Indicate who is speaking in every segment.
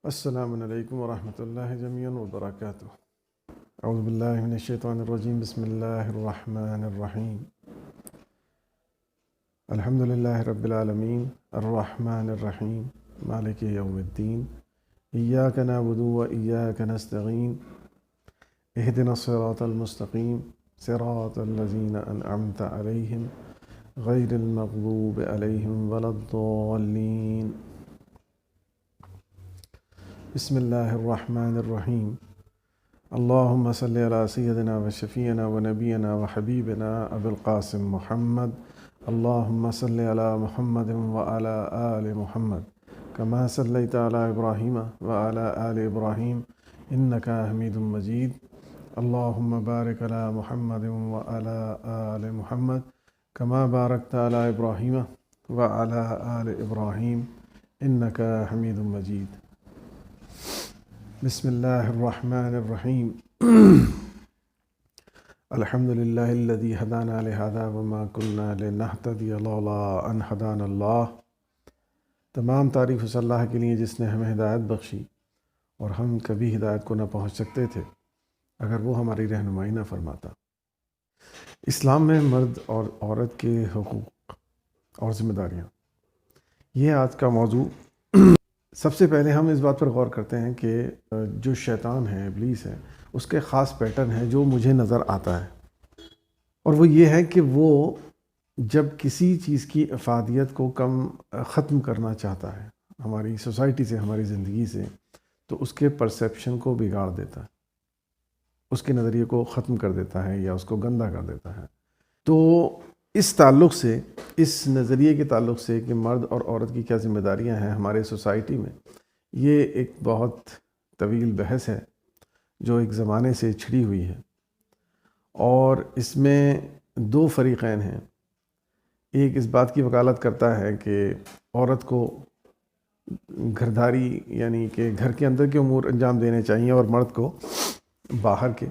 Speaker 1: السلام علیکم ورحمۃ اللہ جميعا وبرکاتہ۔ اعوذ باللہ من الشیطان الرجیم، بسم اللہ الرحمن الرحیم۔ الحمد للہ رب العالمین الرحمن الرحیم مالک یوم الدین، ایاک نعبد و ایاک نستعین، اہدنا الصراط المستقیم، صراط الذین انعمت علیہم غیر المغضوب علیہم ولا الضالین۔ بسم اللہ الرحمن الرحیم۔ اللہم صلی علی سیدنا و شفیعنا و نبینا و حبیبنا ابو القاسم محمد۔ اللہم صلی علی محمد و علی آل محمد کما صلیت علی ابراہیم و علی آل ابراہیم انکا حمید مجید۔ اللہم بارک علی محمد و علی آل محمد کما بارکت علی ابراہیم و علی آل ابراہیم انکا حمید مجید۔ بسم اللہ الرحمن الرحیم۔ الحمد للہ الذی ہدانا لہذا وما کنا لنہتدی لولا ان ہدانا اللہ۔ تمام تعریف اس اللہ کے لیے جس نے ہمیں ہدایت بخشی اور ہم کبھی ہدایت کو نہ پہنچ سکتے تھے اگر وہ ہماری رہنمائی نہ فرماتا۔ اسلام میں مرد اور عورت کے حقوق اور ذمہ داریاں، یہ آج کا موضوع۔ سب سے پہلے ہم اس بات پر غور کرتے ہیں کہ جو شیطان ہے، ابلیس ہے، اس کے خاص پیٹرن ہے جو مجھے نظر آتا ہے، اور وہ یہ ہے کہ وہ جب کسی چیز کی افادیت کو ختم کرنا چاہتا ہے ہماری سوسائٹی سے، ہماری زندگی سے، تو اس کے پرسیپشن کو بگاڑ دیتا ہے، اس کے نظریے کو ختم کر دیتا ہے یا اس کو گندا کر دیتا ہے۔ تو اس تعلق سے، اس نظریے کے تعلق سے کہ مرد اور عورت کی کیا ذمہ داریاں ہیں ہمارے سوسائٹی میں، یہ ایک بہت طویل بحث ہے جو ایک زمانے سے چھڑی ہوئی ہے، اور اس میں دو فریقین ہیں۔ ایک اس بات کی وکالت کرتا ہے کہ عورت کو گھرداری یعنی کہ گھر کے اندر کے امور انجام دینے چاہیے، اور مرد کو باہر کے،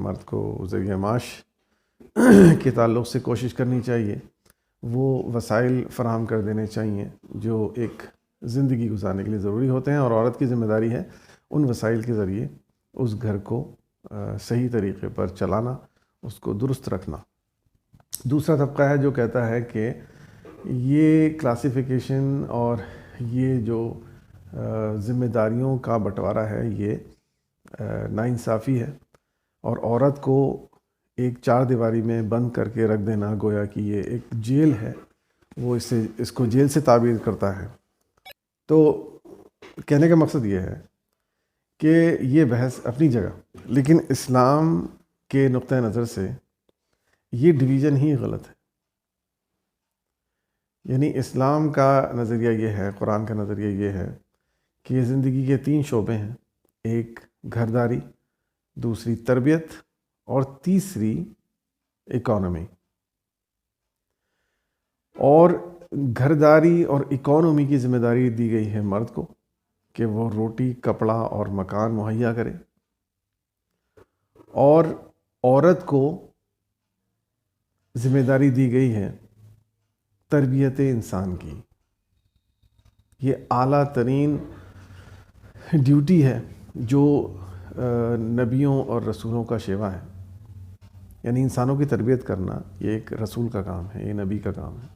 Speaker 1: مرد کو ذریعہ معاش کے تعلق سے کوشش کرنی چاہیے، وہ وسائل فراہم کر دینے چاہیے جو ایک زندگی گزارنے کے لیے ضروری ہوتے ہیں، اور عورت کی ذمہ داری ہے ان وسائل کے ذریعے اس گھر کو صحیح طریقے پر چلانا، اس کو درست رکھنا۔ دوسرا طبقہ ہے جو کہتا ہے کہ یہ کلاسیفیکیشن اور یہ جو ذمہ داریوں کا بٹوارا ہے یہ ناانصافی ہے، اور عورت کو ایک چار دیواری میں بند کر کے رکھ دینا گویا کہ یہ ایک جیل ہے، وہ اس کو جیل سے تعبیر کرتا ہے۔ تو کہنے کا مقصد یہ ہے کہ یہ بحث اپنی جگہ، لیکن اسلام کے نقطہ نظر سے یہ ڈویژن ہی غلط ہے۔ یعنی اسلام کا نظریہ یہ ہے، قرآن کا نظریہ یہ ہے کہ یہ زندگی کے تین شعبے ہیں، ایک گھرداری، دوسری تربیت، اور تیسری اکانومی۔ اور گھرداری اور اکانومی کی ذمہ داری دی گئی ہے مرد کو کہ وہ روٹی، کپڑا اور مکان مہیا کرے، اور عورت کو ذمہ داری دی گئی ہے تربیت انسان کی۔ یہ اعلیٰ ترین ڈیوٹی ہے جو نبیوں اور رسولوں کا شیوا ہے، یعنی انسانوں کی تربیت کرنا یہ ایک رسول کا کام ہے، یہ نبی کا کام ہے،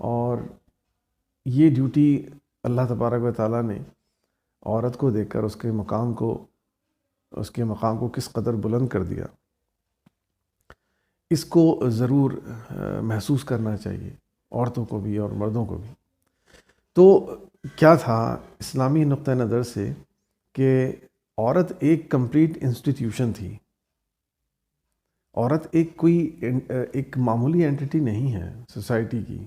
Speaker 1: اور یہ ڈیوٹی اللہ تبارک و تعالیٰ نے عورت کو دیکھ کر اس کے مقام کو کس قدر بلند کر دیا، اس کو ضرور محسوس کرنا چاہیے، عورتوں کو بھی اور مردوں کو بھی۔ تو کیا تھا اسلامی نقطہ نظر سے کہ عورت ایک کمپلیٹ انسٹیٹیوشن تھی، عورت ایک معمولی اینٹی نہیں ہے سوسائٹی کی،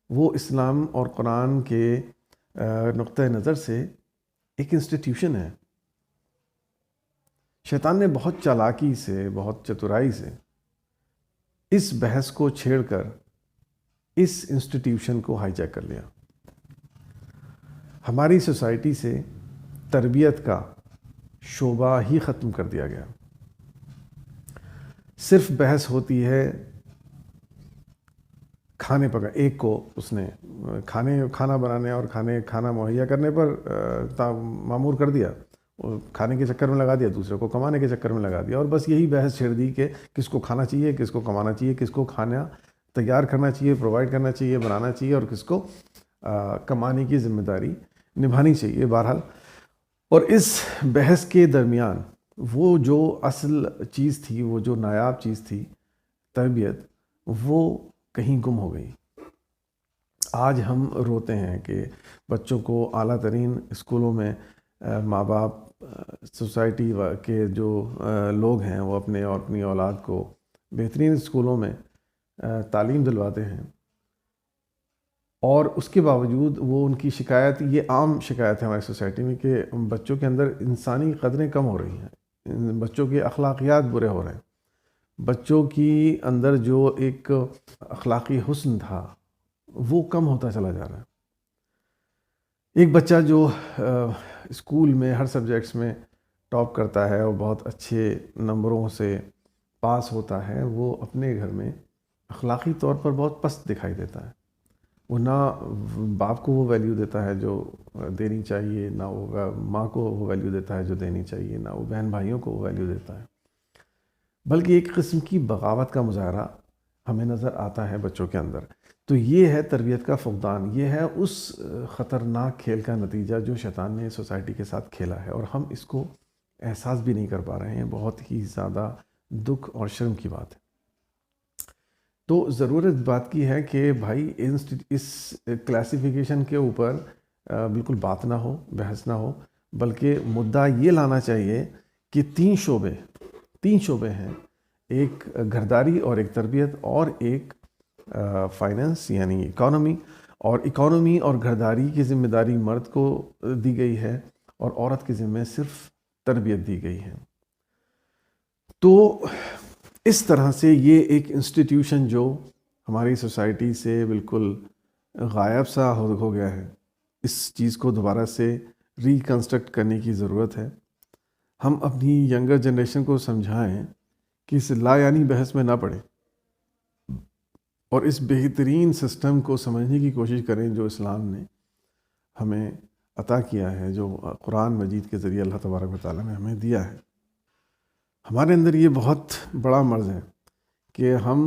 Speaker 1: وہ اسلام اور قرآن کے نقطہ نظر سے ایک انسٹیٹیوشن ہے۔ شیطان نے بہت چالاکی سے، بہت چترائی سے اس بحث کو چھیڑ کر اس انسٹیٹیوشن کو ہائی جیک کر لیا۔ ہماری سوسائٹی سے تربیت کا شعبہ ہی ختم کر دیا گیا۔ صرف بحث ہوتی ہے کھانے پکا، ایک کو اس نے کھانا بنانے اور کھانا مہیا کرنے پر مامور کر دیا، کھانے کے چکر میں لگا دیا، دوسرے کو کمانے کے چکر میں لگا دیا، اور بس یہی بحث چھیڑ دی کہ کس کو کھانا چاہیے، کس کو کمانا چاہیے، کس کو کھانا تیار کرنا چاہیے، پرووائڈ کرنا چاہیے، بنانا چاہیے، اور کس کو کمانے کی ذمہ داری نبھانی چاہیے۔ بہرحال، اور اس بحث کے درمیان وہ جو اصل چیز تھی، وہ جو نایاب چیز تھی، تربیت، وہ کہیں گم ہو گئی۔ آج ہم روتے ہیں کہ بچوں کو اعلیٰ ترین اسکولوں میں ماں باپ، سوسائٹی کے جو لوگ ہیں وہ اپنی اولاد کو بہترین اسکولوں میں تعلیم دلواتے ہیں، اور اس کے باوجود وہ ان کی شکایت، یہ عام شکایت ہے ہماری سوسائٹی میں، کہ بچوں کے اندر انسانی قدریں کم ہو رہی ہیں، بچوں کے اخلاقیات برے ہو رہے ہیں، بچوں کی اندر جو ایک اخلاقی حسن تھا وہ کم ہوتا چلا جا رہا ہے۔ ایک بچہ جو اسکول میں ہر سبجیکٹس میں ٹاپ کرتا ہے اور بہت اچھے نمبروں سے پاس ہوتا ہے، وہ اپنے گھر میں اخلاقی طور پر بہت پست دکھائی دیتا ہے۔ وہ نہ باپ کو وہ ویلیو دیتا ہے جو دینی چاہیے، نہ وہ ماں کو وہ ویلیو دیتا ہے جو دینی چاہیے، نہ وہ بہن بھائیوں کو وہ ویلیو دیتا ہے، بلکہ ایک قسم کی بغاوت کا مظاہرہ ہمیں نظر آتا ہے بچوں کے اندر۔ تو یہ ہے تربیت کا فقدان، یہ ہے اس خطرناک کھیل کا نتیجہ جو شیطان نے سوسائٹی کے ساتھ کھیلا ہے، اور ہم اس کو احساس بھی نہیں کر پا رہے ہیں۔ بہت ہی زیادہ دکھ اور شرم کی بات ہے۔ تو ضرورت بات کی ہے کہ بھائی اس کلاسیفیکیشن کے اوپر بالکل بات نہ ہو، بحث نہ ہو، بلکہ مدعا یہ لانا چاہیے کہ تین شعبے ہیں، ایک گھرداری اور ایک تربیت اور ایک فائننس یعنی اکانومی اور گھرداری کی ذمہ داری مرد کو دی گئی ہے، اور عورت کے ذمہ صرف تربیت دی گئی ہے۔ تو اس طرح سے یہ ایک انسٹیٹیوشن جو ہماری سوسائٹی سے بالکل غائب سا ہو گیا ہے، اس چیز کو دوبارہ سے ریکنسٹرکٹ کرنے کی ضرورت ہے۔ ہم اپنی ینگر جنریشن کو سمجھائیں کہ اس لا یعنی بحث میں نہ پڑیں، اور اس بہترین سسٹم کو سمجھنے کی کوشش کریں جو اسلام نے ہمیں عطا کیا ہے، جو قرآن مجید کے ذریعے اللہ تبارک و تعالیٰ نے ہمیں دیا ہے۔ ہمارے اندر یہ بہت بڑا مرض ہے کہ ہم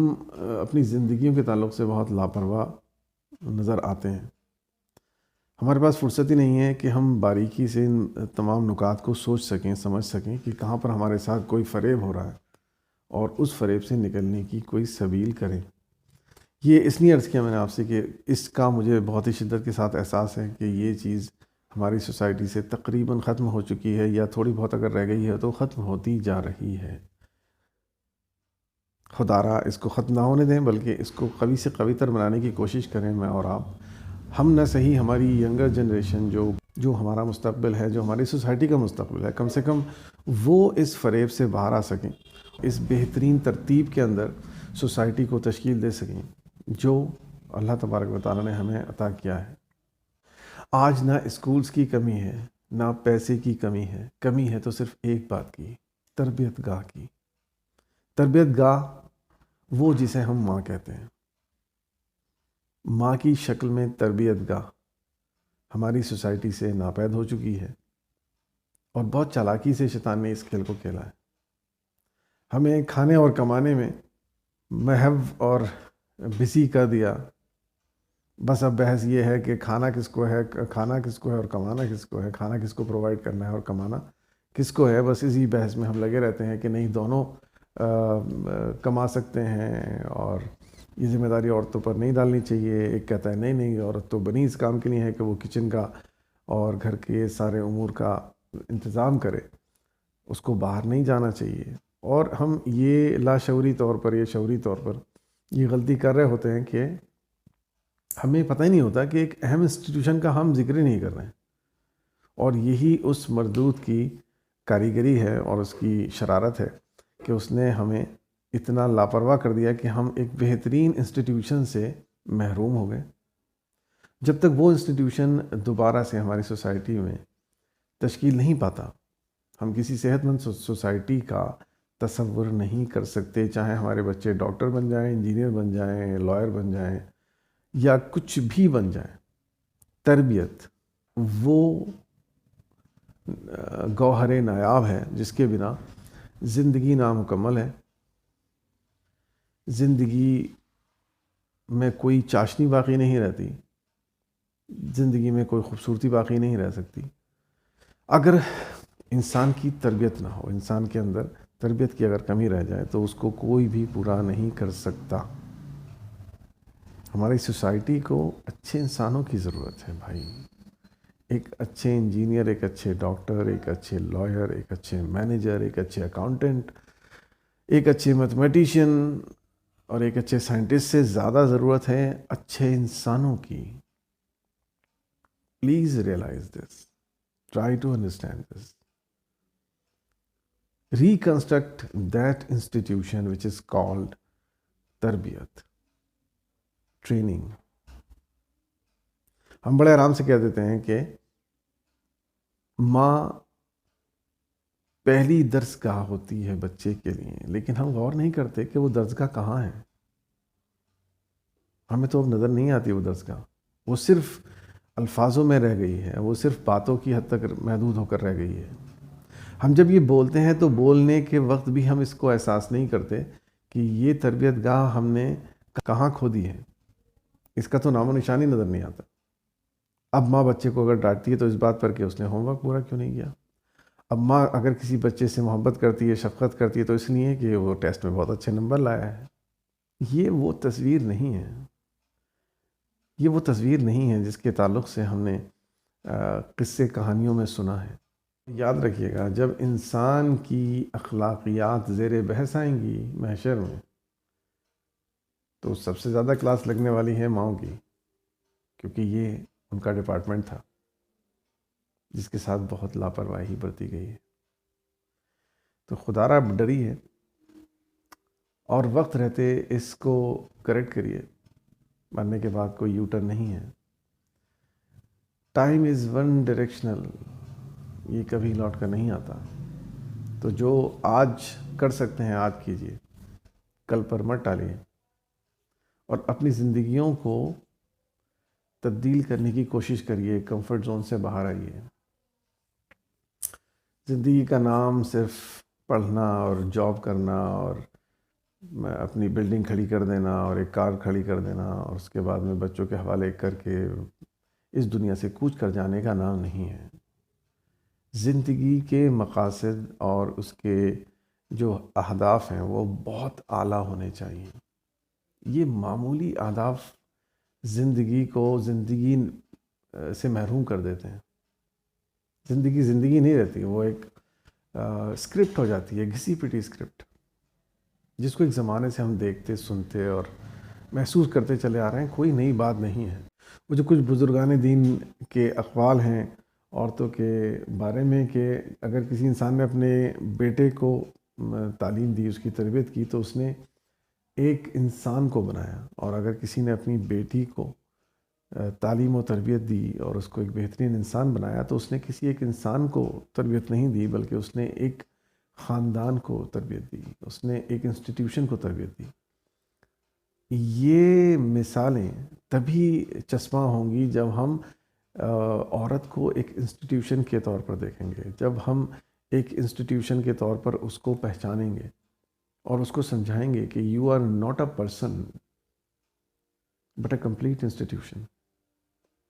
Speaker 1: اپنی زندگیوں کے تعلق سے بہت لاپرواہ نظر آتے ہیں۔ ہمارے پاس فرصت ہی نہیں ہے کہ ہم باریکی سے ان تمام نکات کو سوچ سکیں، سمجھ سکیں کہ کہاں پر ہمارے ساتھ کوئی فریب ہو رہا ہے، اور اس فریب سے نکلنے کی کوئی سبیل کریں۔ یہ اس لیے عرض کیا میں نے آپ سے کہ اس کا مجھے بہت ہی شدت کے ساتھ احساس ہے کہ یہ چیز ہماری سوسائٹی سے تقریباً ختم ہو چکی ہے، یا تھوڑی بہت اگر رہ گئی ہے تو ختم ہوتی جا رہی ہے۔ خدا را اس کو ختم نہ ہونے دیں، بلکہ اس کو قوی سے قوی تر بنانے کی کوشش کریں، میں اور آپ۔ ہم نہ صحیح، ہماری ینگر جنریشن جو ہمارا مستقبل ہے، جو ہماری سوسائٹی کا مستقبل ہے، کم سے کم وہ اس فریب سے باہر آ سکیں، اس بہترین ترتیب کے اندر سوسائٹی کو تشکیل دے سکیں جو اللہ تبارک و تعالیٰ نے ہمیں عطا کیا ہے۔ آج نہ اسکولز کی کمی ہے، نہ پیسے کی کمی ہے تو صرف ایک بات کی، تربیت گاہ کی۔ تربیت گاہ وہ جسے ہم ماں کہتے ہیں، ماں کی شکل میں تربیت گاہ ہماری سوسائٹی سے ناپید ہو چکی ہے، اور بہت چالاکی سے شیطان نے اس کھیل کو کھیلا ہے۔ ہمیں کھانے اور کمانے میں محو اور بزی کر دیا۔ بس اب بحث یہ ہے کہ کھانا کس کو ہے اور کمانا کس کو ہے، کھانا کس کو پرووائڈ کرنا ہے اور کمانا کس کو ہے۔ بس اسی بحث میں ہم لگے رہتے ہیں کہ نہیں، دونوں کما سکتے ہیں، اور یہ ذمہ داری عورتوں پر نہیں ڈالنی چاہیے۔ ایک کہتا ہے نہیں، عورت تو بنی اس کام کے لیے ہے کہ وہ کچن کا اور گھر کے سارے امور کا انتظام کرے، اس کو باہر نہیں جانا چاہیے۔ اور ہم یہ لاشعوری طور پر، یہ شعوری طور پر یہ غلطی کر رہے ہوتے ہیں کہ ہمیں پتہ ہی نہیں ہوتا کہ ایک اہم انسٹیٹیوشن کا ہم ذکر ہی نہیں کر رہے ہیں، اور یہی اس مردود کی کاریگری ہے اور اس کی شرارت ہے کہ اس نے ہمیں اتنا لاپرواہ کر دیا کہ ہم ایک بہترین انسٹیٹیوشن سے محروم ہو گئے۔ جب تک وہ انسٹیٹیوشن دوبارہ سے ہماری سوسائٹی میں تشکیل نہیں پاتا، ہم کسی صحت مند سوسائٹی کا تصور نہیں کر سکتے، چاہے ہمارے بچے ڈاکٹر بن جائیں، انجینئر بن جائیں، لائر بن جائیں، یا کچھ بھی بن جائے، تربیت وہ گوہر نایاب ہے جس کے بنا زندگی نامکمل ہے. زندگی میں کوئی چاشنی باقی نہیں رہتی، زندگی میں کوئی خوبصورتی باقی نہیں رہ سکتی اگر انسان کی تربیت نہ ہو. انسان کے اندر تربیت کی اگر کمی رہ جائے تو اس کو کوئی بھی پورا نہیں کر سکتا. ہماری سوسائٹی کو اچھے انسانوں کی ضرورت ہے بھائی. ایک اچھے انجینئر، ایک اچھے ڈاکٹر، ایک اچھے لائر، ایک اچھے مینیجر، ایک اچھے اکاؤنٹنٹ، ایک اچھے میتھمیٹیشین اور ایک اچھے سائنٹسٹ سے زیادہ ضرورت ہے اچھے انسانوں کی. Please realise this. Try to understand this. Reconstruct that institution which is called تربیت، ٹریننگ. ہم بڑے آرام سے کہہ دیتے ہیں کہ ماں پہلی درس گاہ ہوتی ہے بچے کے لیے، لیکن ہم غور نہیں کرتے کہ وہ درس گاہ کہاں ہے. ہمیں تو اب نظر نہیں آتی وہ درس گاہ. وہ صرف الفاظوں میں رہ گئی ہے، وہ صرف باتوں کی حد تک محدود ہو کر رہ گئی ہے. ہم جب یہ بولتے ہیں تو بولنے کے وقت بھی ہم اس کو احساس نہیں کرتے کہ یہ تربیت گاہ ہم نے کہاں کھو دی ہے. اس کا تو نام و نشان ہی نظر نہیں آتا. اب ماں بچے کو اگر ڈانٹتی ہے تو اس بات پر کہ اس نے ہوم ورک پورا کیوں نہیں کیا. اب ماں اگر کسی بچے سے محبت کرتی ہے، شفقت کرتی ہے، تو اس لیے کہ وہ ٹیسٹ میں بہت اچھے نمبر لایا ہے. یہ وہ تصویر نہیں ہے. یہ وہ تصویر نہیں ہے جس کے تعلق سے ہم نے قصے کہانیوں میں سنا ہے. یاد رکھیے گا، جب انسان کی اخلاقیات زیر بحث آئیں گی محشر میں، تو سب سے زیادہ کلاس لگنے والی ہے ماؤں کی، کیونکہ یہ ان کا ڈپارٹمنٹ تھا جس کے ساتھ بہت لاپرواہی برتی گئی ہے. تو خدا را ڈری ہے اور وقت رہتے اس کو کریکٹ کریے. مرنے کے بعد کوئی یو ٹرن نہیں ہے. ٹائم از ون ڈائریکشنل، یہ کبھی لوٹ کر نہیں آتا. تو جو آج کر سکتے ہیں آج کیجیے، کل پر مت ٹالیے، اور اپنی زندگیوں کو تبدیل کرنے کی کوشش کریے. کمفرٹ زون سے باہر آئیے. زندگی کا نام صرف پڑھنا اور جاب کرنا اور اپنی بلڈنگ کھڑی کر دینا اور ایک کار کھڑی کر دینا اور اس کے بعد میں بچوں کے حوالے کر کے اس دنیا سے کوچ کر جانے کا نام نہیں ہے. زندگی کے مقاصد اور اس کے جو اہداف ہیں وہ بہت اعلیٰ ہونے چاہیے. یہ معمولی اہداف زندگی کو زندگی سے محروم کر دیتے ہیں. زندگی زندگی نہیں رہتی، وہ ایک اسکرپٹ ہو جاتی ہے، گھسی پٹی اسکرپٹ، جس کو ایک زمانے سے ہم دیکھتے سنتے اور محسوس کرتے چلے آ رہے ہیں. کوئی نئی بات نہیں ہے. وہ جو کچھ بزرگان دین کے اقوال ہیں عورتوں کے بارے میں کہ اگر کسی انسان نے اپنے بیٹے کو تعلیم دی، اس کی تربیت کی، تو اس نے ایک انسان کو بنایا. اور اگر کسی نے اپنی بیٹی کو تعلیم و تربیت دی اور اس کو ایک بہترین انسان بنایا، تو اس نے کسی ایک انسان کو تربیت نہیں دی، بلکہ اس نے ایک خاندان کو تربیت دی، اس نے ایک انسٹیٹیوشن کو تربیت دی. یہ مثالیں تبھی چشمہ ہوں گی جب ہم عورت کو ایک انسٹیٹیوشن کے طور پر دیکھیں گے، جب ہم ایک انسٹیٹیوشن کے طور پر اس کو پہچانیں گے اور اس کو سمجھائیں گے کہ you are not a person but a complete institution.